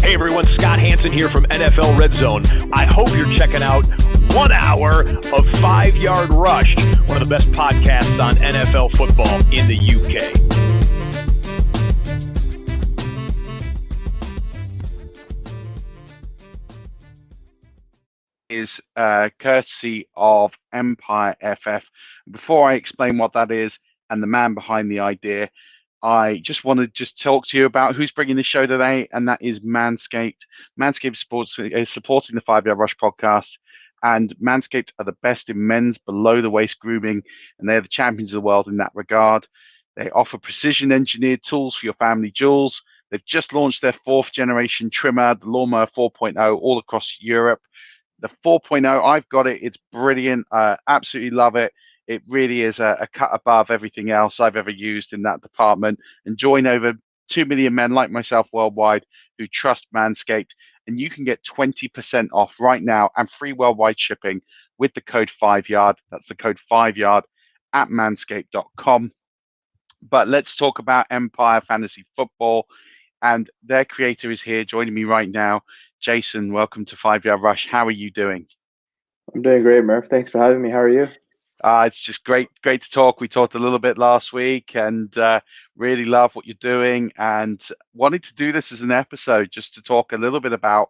Hey everyone, Scott Hansen here from NFL Red Zone. I hope you're checking out 1 hour of 5 Yard Rush, one of the best podcasts on NFL football in the UK. Is courtesy of Empire FF. Before I explain what that is and the man behind the idea, I just want to talk to you about who's bringing the show today, and that is Manscaped. Manscaped Sports is supporting the 5 Yard Rush podcast, and Manscaped are the best in men's below-the-waist grooming, and they're the champions of the world in that regard. They offer precision-engineered tools for your family jewels. They've just launched their 4th-generation trimmer, the Lawnmower 4.0, all across Europe. The 4.0, I've got it. It's brilliant. I absolutely love it. It really is a cut above everything else I've ever used in that department. And join over 2 million men like myself worldwide who trust Manscaped. And you can get 20% off right now and free worldwide shipping with the code 5YARD. That's the code 5YARD at manscaped.com. But let's talk about Empire Fantasy Football. And their creator is here joining me right now. Jason, welcome to 5 Yard Rush. How are you doing? I'm doing great, Murph. Thanks for having me. How are you? It's just great to talk. We talked a little bit last week and really love what you're doing, and wanted to do this as an episode just to talk a little bit about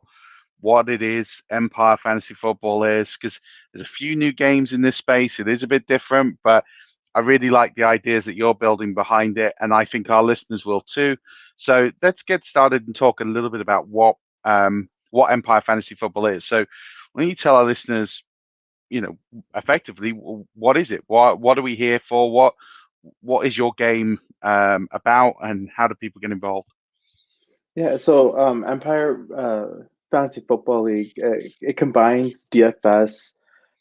what it is Empire Fantasy Football is, because there's a few new games in this space. It is a bit different, but I really like the ideas that you're building behind it, and I think our listeners will too. So let's get started and talk a little bit about what Empire Fantasy Football is. So why don't you tell our listeners, effectively, what is it? What are we here for? What is your game about, and how do people get involved? Yeah, so Empire Fantasy Football League, it combines DFS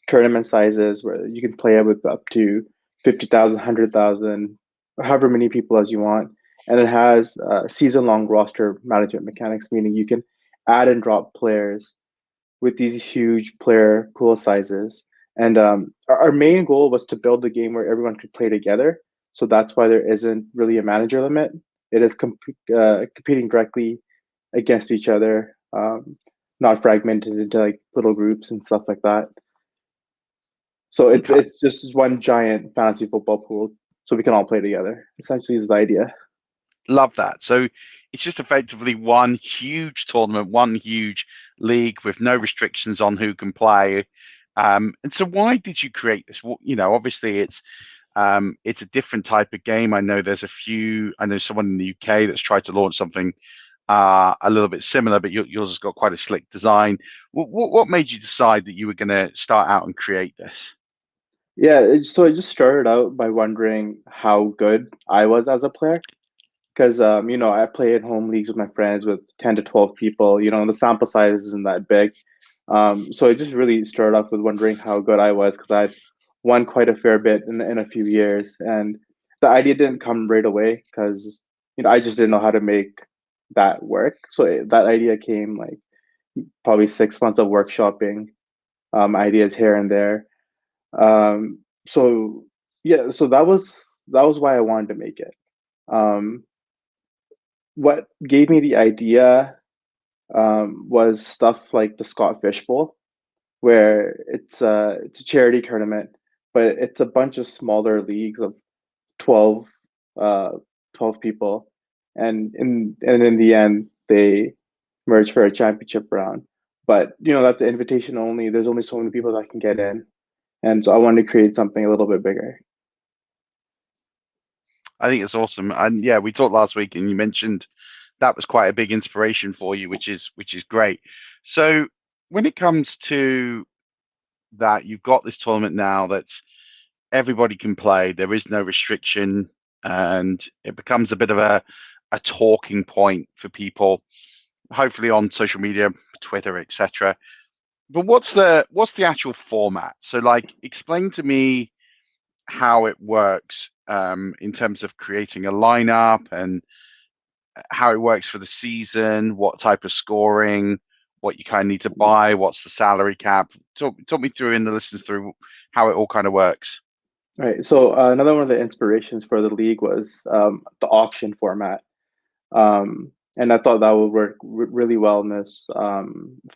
tournament sizes where you can play it with up to 50,000, 100,000, however many people as you want. And it has season-long roster management mechanics, meaning you can add and drop players with these huge player pool sizes. And our main goal was to build a game where everyone could play together. So that's why there isn't really a manager limit. It is competing directly against each other, not fragmented into like little groups and stuff like that. So it's just one giant fantasy football pool, so we can all play together. Essentially, is the idea. Love that. So it's just effectively one huge tournament, one huge league with no restrictions on who can play. And so why did you create this? Well, obviously it's a different type of game. I know someone in the UK that's tried to launch something a little bit similar, but yours has got quite a slick design. What made you decide that you were going to start out and create this? Yeah, so I just started out by wondering how good I was as a player. Because I play at home leagues with my friends with 10 to 12 people. The sample size isn't that big. So I just really started off with wondering how good I was, because I'd won quite a fair bit in a few years. And the idea didn't come right away because I just didn't know how to make that work. So that idea came like probably 6 months of workshopping ideas here and there. So yeah, so that was why I wanted to make it. What gave me the idea was stuff like the Scott Fish Bowl, where it's a charity tournament, but it's a bunch of smaller leagues of 12, 12 people, and in the end they merge for a championship round. But that's an invitation only. There's only so many people that can get in, and so I wanted to create something a little bit bigger. I think it's awesome. And yeah, we talked last week and you mentioned that was quite a big inspiration for you, which is great. So when it comes to that, you've got this tournament now that's everybody can play. There is no restriction, and it becomes a bit of a talking point for people, hopefully on social media, Twitter, etc. But what's the actual format? So explain to me how it works in terms of creating a lineup and how it works for the season, what type of scoring, what you kind of need to buy, what's the salary cap. Talk me through and the listeners through how it all kind of works. Right. So another one of the inspirations for the league was the auction format. And I thought that would work really well in this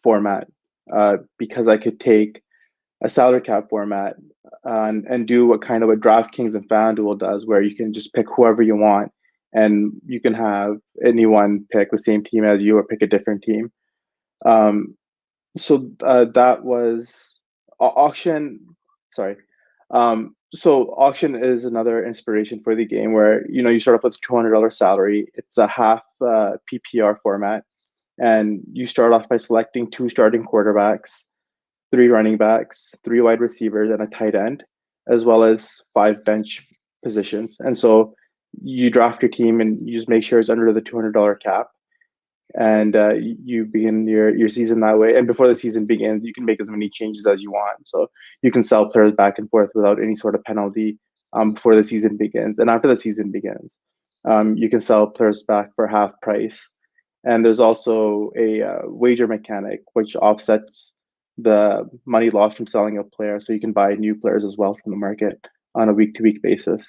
format because I could take a salary cap format and do what kind of what DraftKings and FanDuel does, where you can just pick whoever you want, and you can have anyone pick the same team as you or pick a different team. Um, so that was auction. Sorry. So auction is another inspiration for the game where you start off with a $200 salary. It's a half PPR format, and you start off by selecting two starting quarterbacks, three running backs, three wide receivers, and a tight end, as well as five bench positions. And so you draft your team and you just make sure it's under the $200 cap, and you begin your season that way. And before the season begins, you can make as many changes as you want. So you can sell players back and forth without any sort of penalty before the season begins. And after the season begins, you can sell players back for half price. And there's also a wager mechanic which offsets the money lost from selling a player, so you can buy new players as well from the market on a week-to-week basis.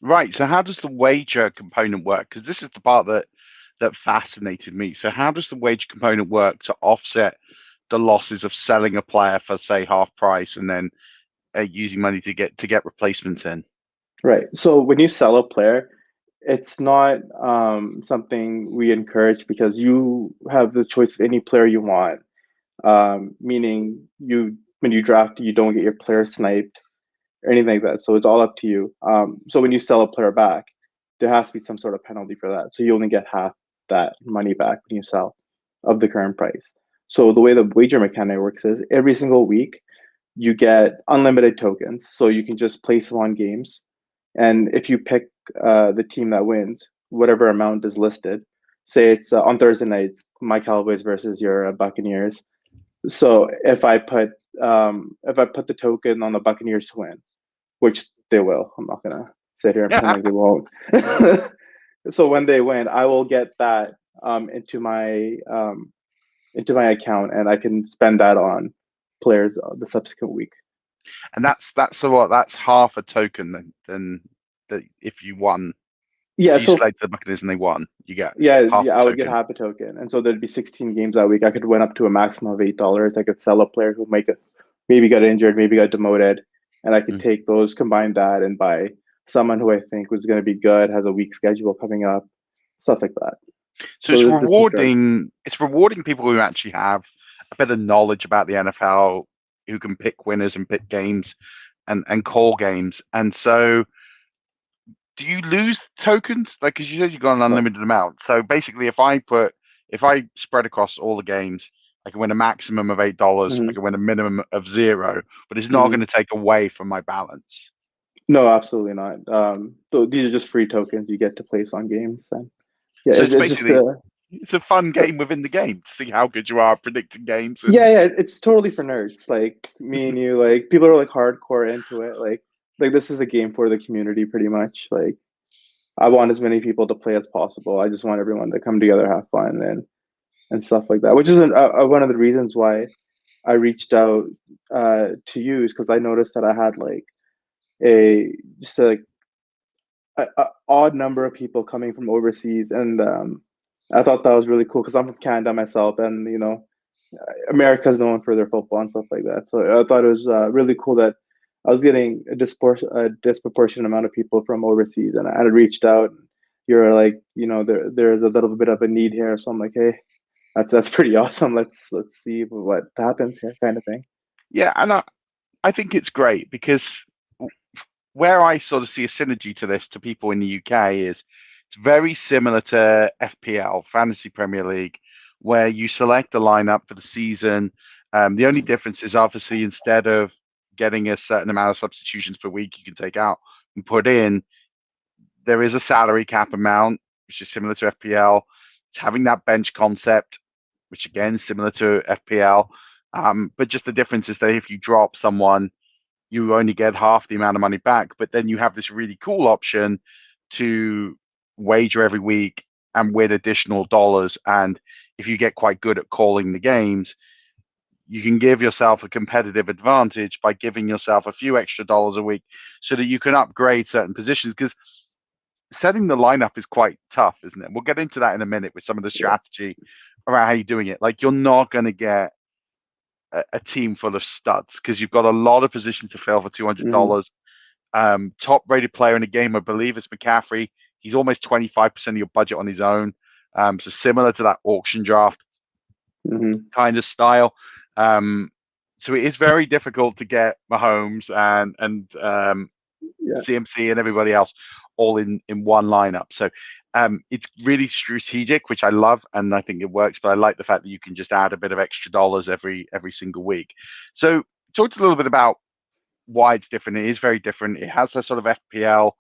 Right. So how does the wager component work? Because this is the part that fascinated me. So how does the wage component work to offset the losses of selling a player for, say, half price and then using money to get replacements in? Right. So when you sell a player, it's not something we encourage because you have the choice of any player you want. Meaning when you draft, you don't get your player sniped or anything like that. So it's all up to you. So when you sell a player back, there has to be some sort of penalty for that. So you only get half that money back when you sell of the current price. So the way the wager mechanic works is every single week you get unlimited tokens. So you can just place them on games. And if you pick the team that wins, whatever amount is listed, say it's on Thursday nights, my Cowboys versus your Buccaneers. So if I put the token on the Buccaneers to win, which they will, I'm not gonna sit here and pretend like they won't. So when they win, I will get that into my account, and I can spend that on players the subsequent week. And that's so what? That's half a token than that if you won. Yeah, if you selected the Buccaneers and they won, you get I would get half a token, and so there'd be 16 games that week. I could win up to a maximum of $8. I could sell a player who maybe got injured, maybe got demoted, and I could take those, combine that, and buy someone who I think was going to be good, has a weak schedule coming up, stuff like that. So it's rewarding. It's rewarding people who actually have a bit of knowledge about the NFL, who can pick winners and pick games, and call games. And so, do you lose tokens? Like, because you said you got an unlimited amount. So basically, if I spread across all the games, I can win a maximum of $8. I can win a minimum of $0, but it's not going to take away from my balance. No, absolutely not. So these are just free tokens you get to place on games. And yeah, so it's basically it's a fun game within the game to see how good you are at predicting games. Yeah, it's totally for nerds like me and you. Like people are like hardcore into it. Like this is a game for the community, pretty much. Like I want as many people to play as possible. I just want everyone to come together, have fun, and stuff like that. Which is one of the reasons why I reached out to you, is because I noticed that I had like just a odd number of people coming from overseas, and I thought that was really cool because I'm from Canada myself, and America's known for their football and stuff like that. So I thought it was really cool that I was getting a disproportionate amount of people from overseas, and I reached out. You're like, there's a little bit of a need here, so I'm like, hey, that's pretty awesome. Let's see what happens here, kind of thing. Yeah, and I think it's great because where I sort of see a synergy to this to people in the UK is it's very similar to FPL, Fantasy Premier League, where you select the lineup for the season. The only difference is obviously instead of getting a certain amount of substitutions per week you can take out and put in, there is a salary cap amount, which is similar to FPL. It's having that bench concept, which again is similar to FPL. But just the difference is that if you drop someone, you only get half the amount of money back. But then you have this really cool option to wager every week and win additional dollars. And if you get quite good at calling the games, you can give yourself a competitive advantage by giving yourself a few extra dollars a week so that you can upgrade certain positions. Because setting the lineup is quite tough, isn't it? We'll get into that in a minute with some of the strategy around how you're doing it. Like, you're not going to get a team full of studs because you've got a lot of positions to fill for $200. Top rated player in the game, I believe, is McCaffrey. He's almost 25% of your budget on his own. So similar to that auction draft kind of style. So it is very difficult to get Mahomes and CMC and everybody else all in one lineup. So it's really strategic, which I love, and I think it works. But I like the fact that you can just add a bit of extra dollars every single week. So talk a little bit about why it's different. It is very different. It has a sort of FPL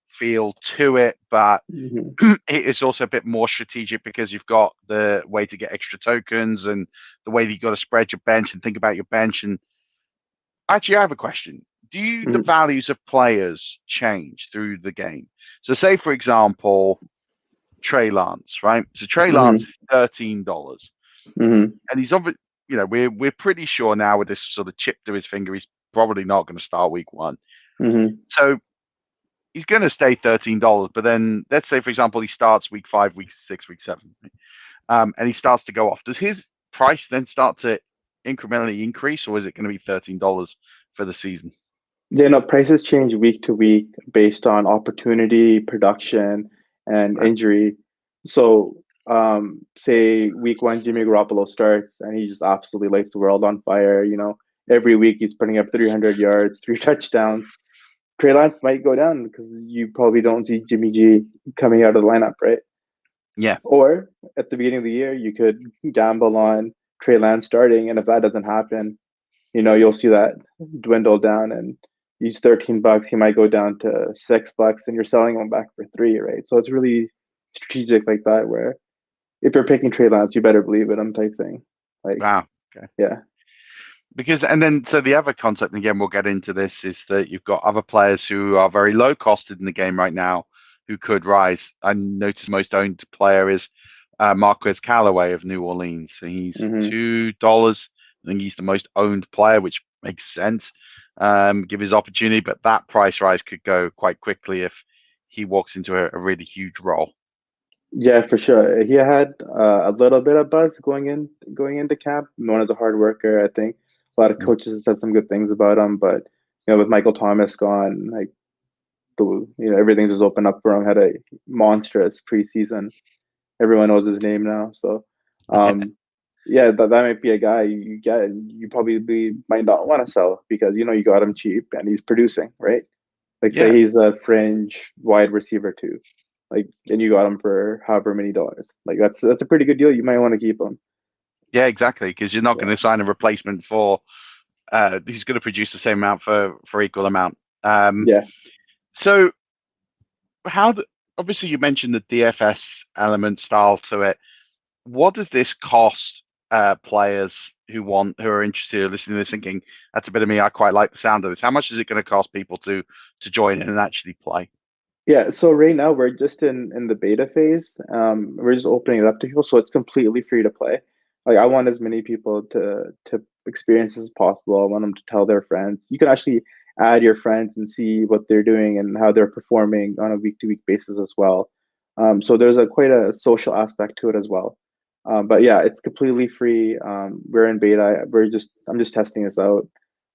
feel to it, but it is also a bit more strategic because you've got the way to get extra tokens and the way that you've got to spread your bench and think about your bench. And actually, I have a question. Do the values of players change through the game? So say, for example, Trey Lance, right? So Trey Lance is $13. And he's obviously, we're pretty sure now with this sort of chip to his finger, he's probably not going to start week one. So he's going to stay $13. But then let's say, for example, he starts week 5, week 6, week 7, and he starts to go off. Does his price then start to incrementally increase, or is it going to be $13 for the season? Yeah, no, prices change week to week based on opportunity, production, and injury. So, say week 1, Jimmy Garoppolo starts and he just absolutely lights the world on fire. Every week he's putting up 300 yards, 3 touchdowns. Trey Lance might go down because you probably don't see Jimmy G coming out of the lineup, right? Yeah. Or at the beginning of the year, you could gamble on Trey Lance starting, and if that doesn't happen, you'll see that dwindle down, and these $13, he might go down to $6, and you're selling him back for $3, right? So it's really strategic like that, where if you're picking Trey Lance, you better believe it, type thing. Like, wow. Okay. Yeah. Because, and then, so the other concept, and again, we'll get into this, is that you've got other players who are very low costed in the game right now who could rise. I noticed most owned player is Marquez Callaway of New Orleans. So he's $2. I think he's the most owned player, which makes sense. Give his opportunity, but that price rise could go quite quickly if he walks into a really huge role. Yeah, for sure. He had a little bit of buzz going into camp. Known as a hard worker, I think. A lot of coaches said some good things about him, but with Michael Thomas gone, like everything just opened up for him. Had a monstrous preseason. Everyone knows his name now, so yeah, that might be a guy you probably might not want to sell because you got him cheap and he's producing, right? Like say he's a fringe wide receiver too, like, and you got him for however many dollars. Like that's a pretty good deal. You might want to keep him. Yeah, exactly, because you're not going to sign a replacement for who's going to produce the same amount for equal amount. So obviously you mentioned the DFS element style to it. What does this cost players who are interested in listening to this thinking, that's a bit of me, I quite like the sound of this? How much is it going to cost people to join in and actually play? Yeah, so right now we're just in the beta phase. We're just opening it up to people, so it's completely free to play. Like I want as many people to experience as possible. I want them to tell their friends. You can actually add your friends and see what they're doing and how they're performing on a week-to-week basis as well. So there's quite a social aspect to it as well. But yeah, it's completely free. We're in beta. I'm just testing this out,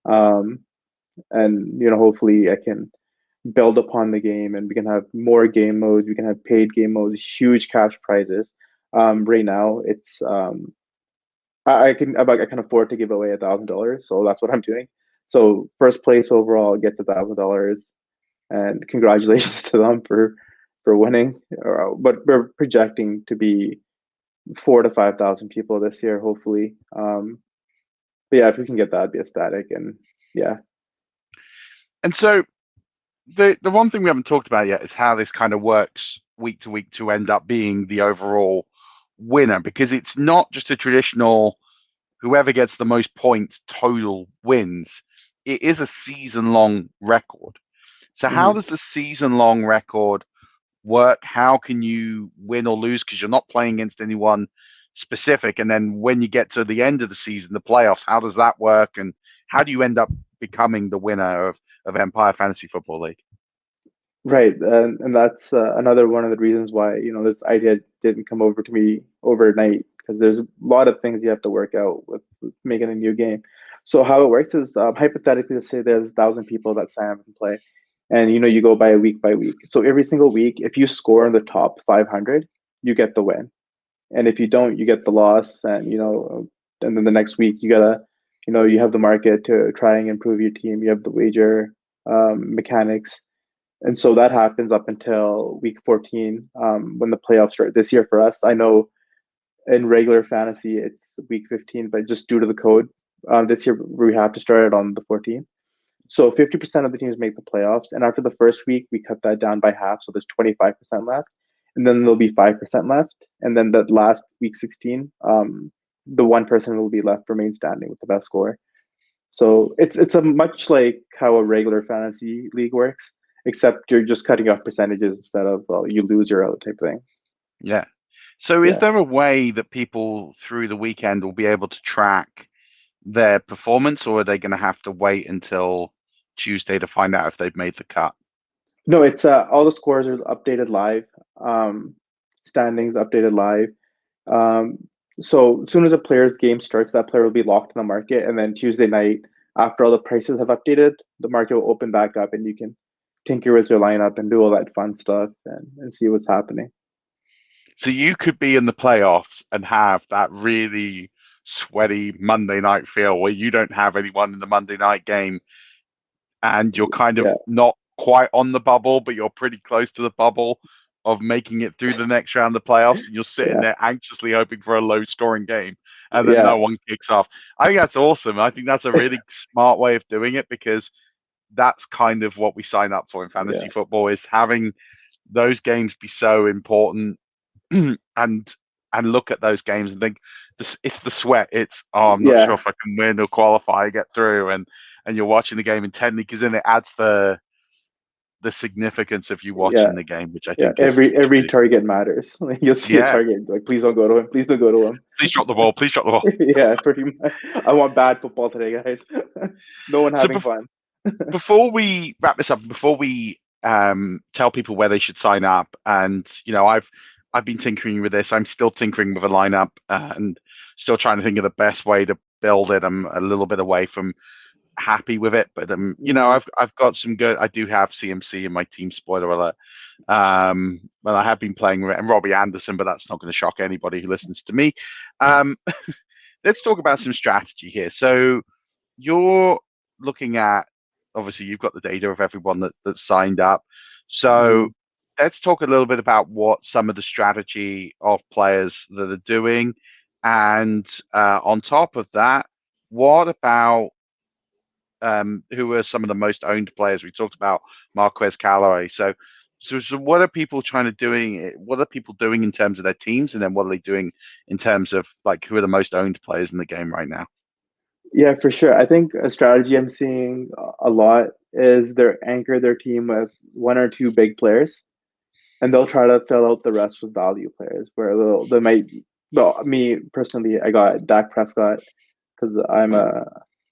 and hopefully I can build upon the game and we can have more game modes. We can have paid game modes, huge cash prizes. Right now, it's I can afford to give away $1,000, so that's what I'm doing. So first place overall gets $1,000, and congratulations to them for winning. But we're projecting to be 4,000 to 5,000 people this year, hopefully. But yeah, if we can get that, it'd be ecstatic. And yeah. And so the one thing we haven't talked about yet is how this kind of works week to week to end up being the overall winner, because it's not just a traditional whoever gets the most points total wins. It is a season-long record. So how does the season-long record work? How can you win or lose because you're not playing against anyone specific? And then when you get to the end of the season, the playoffs, how does that work? And how do you end up becoming the winner of Empire Fantasy Football League? Right, and that's another one of the reasons why this idea didn't come over to me overnight, because there's a lot of things you have to work out with making a new game. So how it works is, hypothetically, let's say there's 1,000 people that sign up and play, and you go by week. So every single week, if you score in the top 500, you get the win, and if you don't, you get the loss. And then the next week you gotta, you have the market to try and improve your team. You have the wager mechanics, and so that happens up until week 14, when the playoffs start. This year for us, I know in regular fantasy it's week 15, but just due to the code, this year we have to start it on the 14th. So 50% of the teams make the playoffs, and after the first week, we cut that down by half, so there's 25% left, and then there'll be 5% left, and then that last week 16, the one person will be left remain standing with the best score. So it's a much like how a regular fantasy league works, except you're just cutting off percentages instead of, well, you lose your out type thing. Yeah. So is Yeah. there a way that people through the weekend will be able to track their performance, or are they going to have to wait until Tuesday to find out if they've made the cut? No, it's all the scores are updated live, um, standings updated live. Um, so as soon as a player's game starts, that player will be locked in the market, and then Tuesday night, after all the prices have updated, the market will open back up, and you can tinker with your lineup and do all that fun stuff and see what's happening. So you could be in the playoffs and have that really sweaty Monday night feel where you don't have anyone in the Monday night game and you're kind of Yeah, not quite on the bubble, but you're pretty close to the bubble of making it through the next round of the playoffs, and you're sitting yeah, there anxiously hoping for a low scoring game, and then yeah, no one kicks off. I think that's awesome. I think that's a really smart way of doing it, because that's kind of what we sign up for in fantasy yeah, football, is having those games be so important. and look at those games and think, it's the sweat. It's, oh, I'm not sure yeah, if I can win or qualify, get through, and you're watching the game intently, because then it adds the significance of you yeah. watching the game, which I Yeah, think is every really, target matters. Like, you'll see a yeah. target, like, please don't go to him. Please don't go to him. Please drop the ball. Please drop the ball. Yeah, pretty much. I want bad football today, guys. No one So having fun. before we wrap this up, before we tell people where they should sign up, and I've been tinkering with this. I'm still tinkering with a lineup, and still trying to think of the best way to build it. I'm a little bit away from happy with it, but Mhm. I've got some good. I do have CMC in my team. Spoiler alert. Well, I have been playing with it, and Robbie Anderson, but that's not going to shock anybody who listens to me. Um, let's talk about some strategy here. So you're looking at, obviously you've got the data of everyone that's signed up. So Mhm. let's talk a little bit about what some of the strategy of players that are doing, and on top of that, what about who are some of the most owned players? We talked about Marquez Callaway. So what are people trying to doing? What are people doing in terms of their teams, and then what are they doing in terms of, like, who are the most owned players in the game right now? Yeah, for sure. I think a strategy I'm seeing a lot is they anchor their team with one or two big players, and they'll try to fill out the rest with value players. Where they might. Well, me personally, I got Dak Prescott because I'm a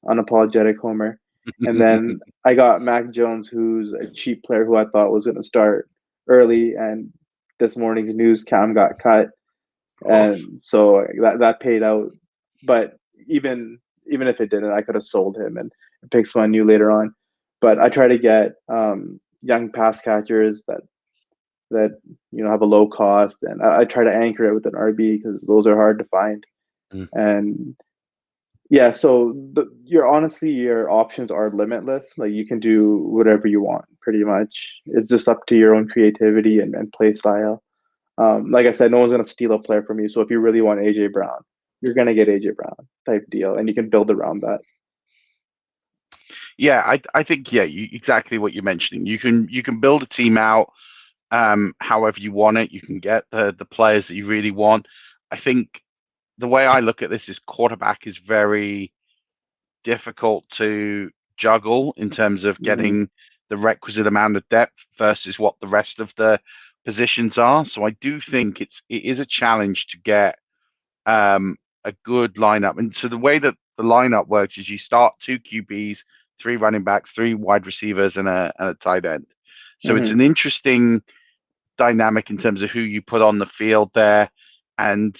unapologetic homer, and then I got Mac Jones, who's a cheap player who I thought was going to start early, and this morning's news, Cam got cut, Of course. and so that paid out. But even if it didn't, I could have sold him and picked someone new later on. But I try to get young pass catchers that have a low cost, and I try to anchor it with an RB because those are hard to find. Mm. And yeah, so your options are limitless. Like, you can do whatever you want, pretty much. It's just up to your own creativity and play style. Like I said, no one's gonna steal a player from you. So if you really want AJ Brown, you're gonna get AJ Brown type deal, and you can build around that. Yeah, I think, yeah, exactly what you're mentioning. You can build a team out however you want it. You can get the players that you really want. I think the way I look at this is quarterback is very difficult to juggle in terms of Hmm. getting the requisite amount of depth versus what the rest of the positions are. So I do think it is a challenge to get a good lineup. And so the way that the lineup works is you start two QBs, three running backs, three wide receivers, and a tight end. So it's an interesting dynamic in terms of who you put on the field there. And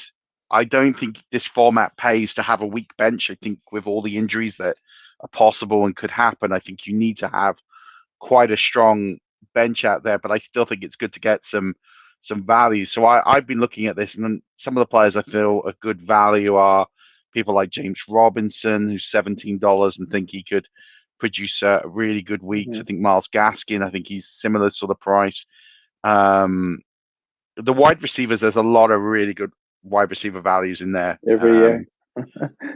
I don't think this format pays to have a weak bench. I think with all the injuries that are possible and could happen, I think you need to have quite a strong bench out there. But I still think it's good to get some value. So I've been looking at this, and then some of the players I feel a good value are people like James Robinson, who's $17, and think he could produce really good weeks. I think Miles Gaskin, I think he's similar sort of price. The wide receivers, there's a lot of really good wide receiver values in there. Every year.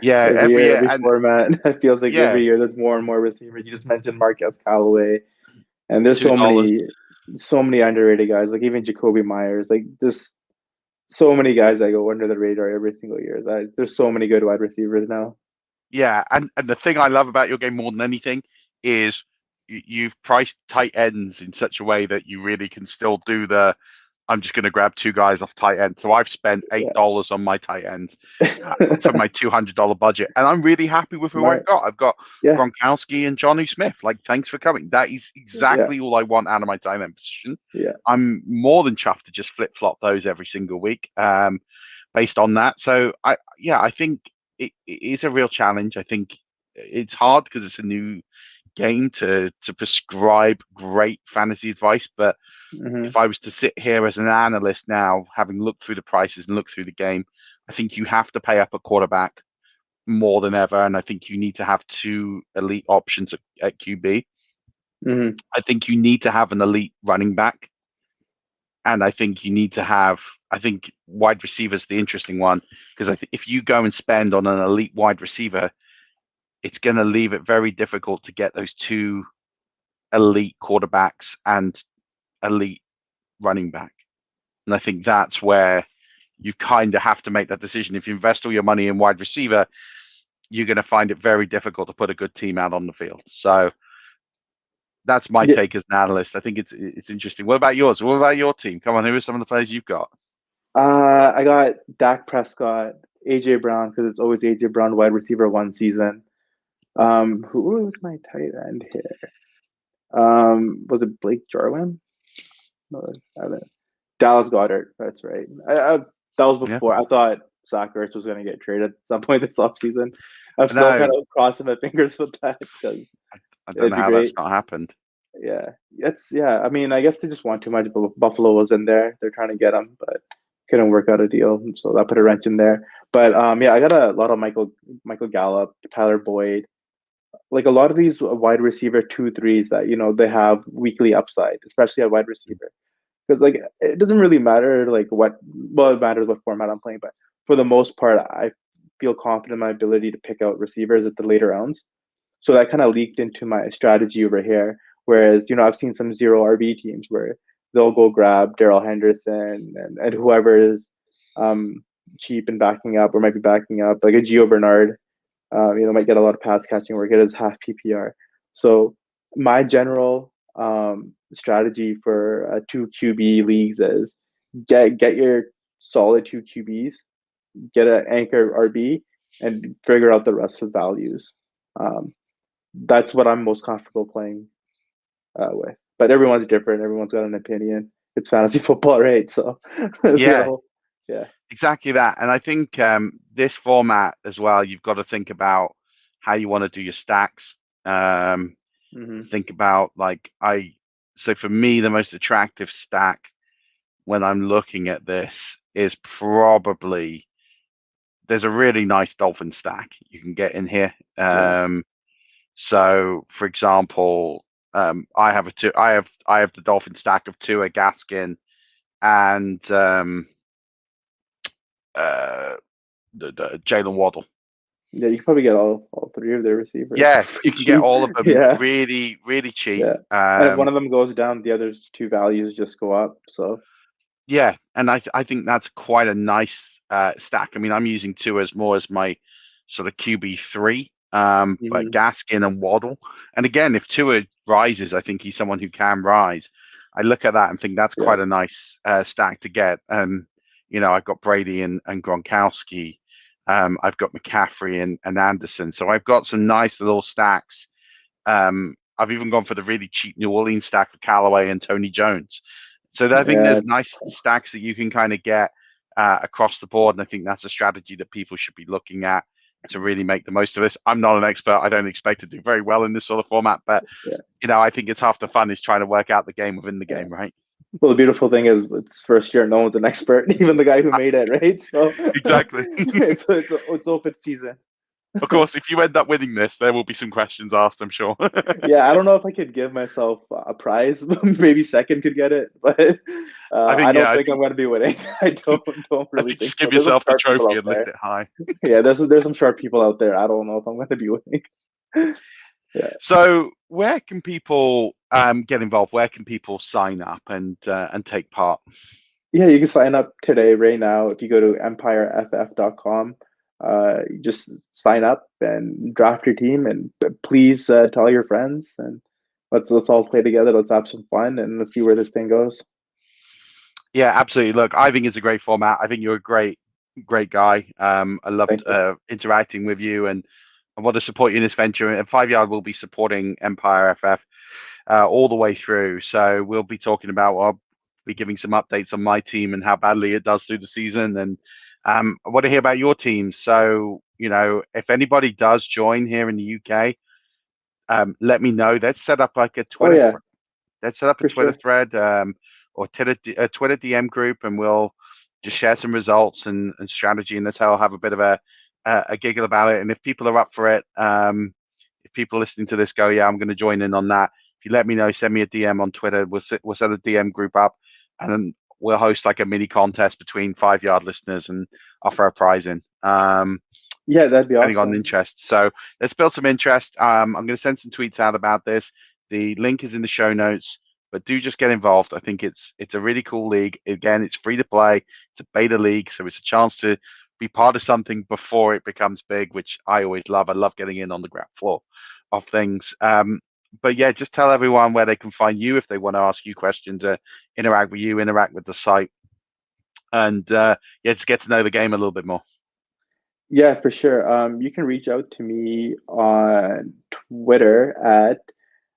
Yeah, every year, every and format. It feels like yeah, every year there's more and more receivers. You just mentioned Marquez Callaway, and there's $2. so many underrated guys. Like even Jacoby Myers. Like just so many guys that go under the radar every single year. There's so many good wide receivers now. Yeah, and the thing I love about your game more than anything is you've priced tight ends in such a way that you really can still do the I'm just going to grab two guys off tight end. So I've spent $8 on my tight ends for my $200 budget, and I'm really happy with who I've got. I've got Gronkowski and Jonnu Smith. Like, thanks for coming. That is exactly all I want out of my tight end position. Yeah, I'm more than chuffed to just flip flop those every single week, based on that. So I think it is a real challenge. I think it's hard because it's a new game to prescribe great fantasy advice, but if I was to sit here as an analyst now, having looked through the prices and looked through the game, I think you have to pay up a quarterback more than ever, and I think you need to have two elite options at QB. I think you need to have an elite running back, and I think you need to have. I think wide receiver is the interesting one, because if you go and spend on an elite wide receiver, it's going to leave it very difficult to get those two elite quarterbacks and elite running back. And I think that's where you kind of have to make that decision. If you invest all your money in wide receiver, you're going to find it very difficult to put a good team out on the field. So that's my take as an analyst. I think it's interesting. What about yours? What about your team? Come on, who are some of the players you've got? I got Dak Prescott, AJ Brown, because it's always AJ Brown wide receiver one season. Who was my tight end here? Was it Blake Jarwin? No, Dallas Goedert. That's right. That was before. I thought Zach Ertz was going to get traded at some point this offseason. I'm still kind of crossing my fingers with that because I don't know how that's not happened. Yeah, I mean, I guess they just want too much. Buffalo was in there. They're trying to get him, but couldn't work out a deal, so that put a wrench in there. But I got a lot of Michael Gallup, Tyler Boyd, like a lot of these wide receiver 2-3s that they have weekly upside, especially at wide receiver. Because like it doesn't really matter it matters what format I'm playing, but for the most part, I feel confident in my ability to pick out receivers at the later rounds. So that kind of leaked into my strategy over here. Whereas I've seen some zero RB teams where they'll go grab Darrell Henderson and whoever is cheap and backing up or might be backing up, like a Gio Bernard. Might get a lot of pass catching work. It is half PPR. So my general strategy for 2 QB leagues is get your solid 2 QBs, get an anchor RB, and figure out the rest of the values. That's what I'm most comfortable playing with. But everyone's different. Everyone's got an opinion. It's fantasy football, right? So yeah. Exactly that. And I think this format as well, you've got to think about how you want to do your stacks. Think about so for me, the most attractive stack when I'm looking at this is probably there's a really nice Dolphin stack you can get in here. So for example, I have the Dolphin stack of Tua, Gaskin, and Jalen Waddle. Yeah, you can probably get all three of their receivers. Yeah, you can get all of them really, really cheap. Yeah. And if one of them goes down, the other's two values just go up. So yeah, and I think that's quite a nice stack. I mean, I'm using Tua more as my sort of QB3, but Gaskin and Waddle. And again, if Tua rises, I think he's someone who can rise. I look at that and think that's quite a nice stack to get. I've got Brady and Gronkowski. I've got McCaffrey and Anderson. So I've got some nice little stacks I've even gone for the really cheap New Orleans stack of Callaway and Tony Jones. So I think Yeah, there's nice stacks that you can kind of get across the board, and I think that's a strategy that people should be looking at to really make the most of this. I'm not an expert. I don't expect to do very well in this sort of format, but yeah, I think it's half the fun is trying to work out the game within the yeah. game, right? Well, the beautiful thing is it's first year, no one's an expert, even the guy who made it, right? So Exactly. it's open season. Of course, if you end up winning this, there will be some questions asked, I'm sure. Yeah, I don't know if I could give myself a prize. Maybe second could get it, but I I think, don't yeah, think I'm going to be winning. I don't I really think think just so. give There's some yourself the sharp people trophy out and lift there. it high. Yeah, there's some sharp people out there. I don't know if I'm going to be winning. Yeah. So, where can people get involved? Where can people sign up and take part? Yeah, you can sign up today, right now. If you go to empireff.com, you just sign up and draft your team, and please tell your friends, and let's all play together. Let's have some fun, and let's see where this thing goes. Yeah, absolutely. Look, I think it's a great format. I think you're a great guy. I loved Thank you. interacting with you, and I want to support you in this venture. And 5 Yard will be supporting Empire FF all the way through. So we'll be talking about, I'll be giving some updates on my team and how badly it does through the season. And I want to hear about your team. So, if anybody does join here in the UK, let me know. Let's set up like a Oh Twitter. yeah, Let's set up a for Twitter sure. thread or Twitter DM group, and we'll just share some results and strategy. And that's how I'll have a bit of a giggle about it. And if people are up for it, if people listening to this go, yeah, I'm going to join in on that. If you let me know, send me a DM on Twitter. We'll set a DM group up, and then we'll host like a mini contest between 5 Yard listeners and offer a prize in. Yeah, that'd be Depending on awesome. interest. So let's build some interest. I'm going to send some tweets out about this. The link is in the show notes, but do just get involved. I think it's a really cool league. Again, it's free to play. It's a beta league, so it's a chance to be part of something before it becomes big, which I always love. I love getting in on the ground floor of things. But yeah, just tell everyone where they can find you if they want to ask you questions, interact with you, interact with the site, and yeah, just get to know the game a little bit more. Yeah, for sure. You can reach out to me on Twitter at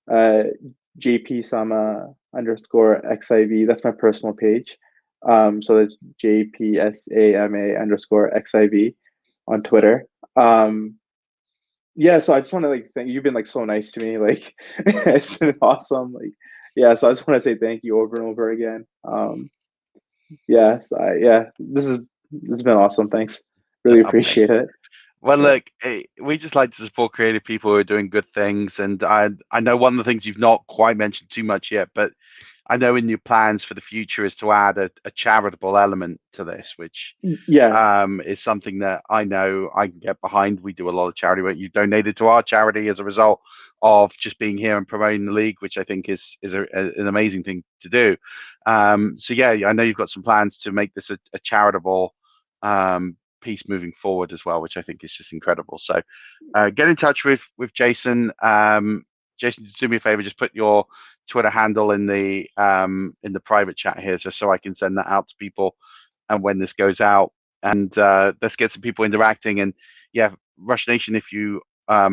uh, JP underscore XIV. That's my personal page. So that's JPSAMA underscore XIV on Twitter. Yeah, so I just want to like thank you've been like so nice to me. Like it's been awesome. Like yeah, so I just want to say thank you over and over again. Yeah, this has been awesome. Thanks. Really Amazing. appreciate it. Well, Yeah. look, we just like to support creative people who are doing good things, and I know one of the things you've not quite mentioned too much yet, but I know in your plans for the future is to add a charitable element to this, which Yeah. is something that I know I can get behind. We do a lot of charity work. You've donated to our charity as a result of just being here and promoting the league, which I think is an amazing thing to do. So yeah, I know you've got some plans to make this a charitable piece moving forward as well, which I think is just incredible. So get in touch with Jason. Jason, just do me a favor, just put your Twitter handle in the private chat here, just so I can send that out to people and when this goes out. And let's get some people interacting. And yeah, Rush Nation, if you got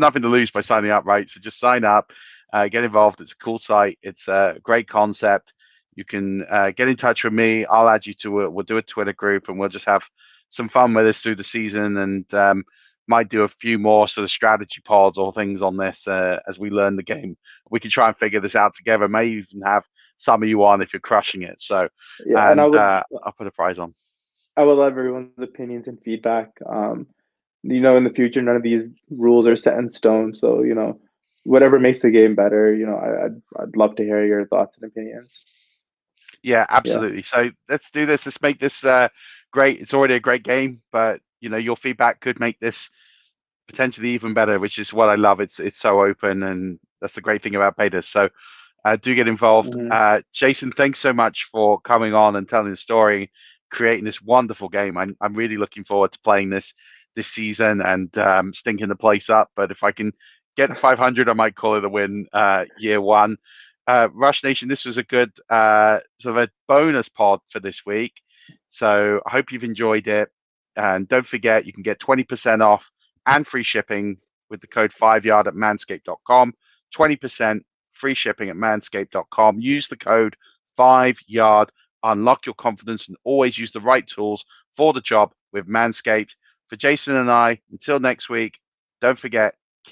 nothing to lose by signing up, right? So just sign up, get involved. It's a cool site. It's a great concept. You can get in touch with me. I'll add you to it. We'll do a Twitter group, and we'll just have some fun with this through the season. And might do a few more sort of strategy pods or things on this as we learn the game. We can try and figure this out together. May even have some of you on if you're crushing it. So, Yeah, and and I'll put a prize on. I would love everyone's opinions and feedback. In the future, none of these rules are set in stone. So, whatever makes the game better, I'd love to hear your thoughts and opinions. Yeah, Yeah. absolutely. So let's do this. Let's make this great. It's already a great game, but your feedback could make this potentially even better, which is what I love. It's so open, and that's the great thing about betas. So do get involved. Hmm. Jason, thanks so much for coming on and telling the story, creating this wonderful game. I'm really looking forward to playing this season and stinking the place up. But if I can get to 500, I might call it a win year one. Rush Nation, this was a good sort of a bonus pod for this week. So I hope you've enjoyed it. And don't forget, you can get 20% off and free shipping with the code 5yard at manscaped.com. 20% free shipping at manscaped.com. Use the code 5yard. Unlock your confidence and always use the right tools for the job with Manscaped. For Jason and I, until next week, don't forget,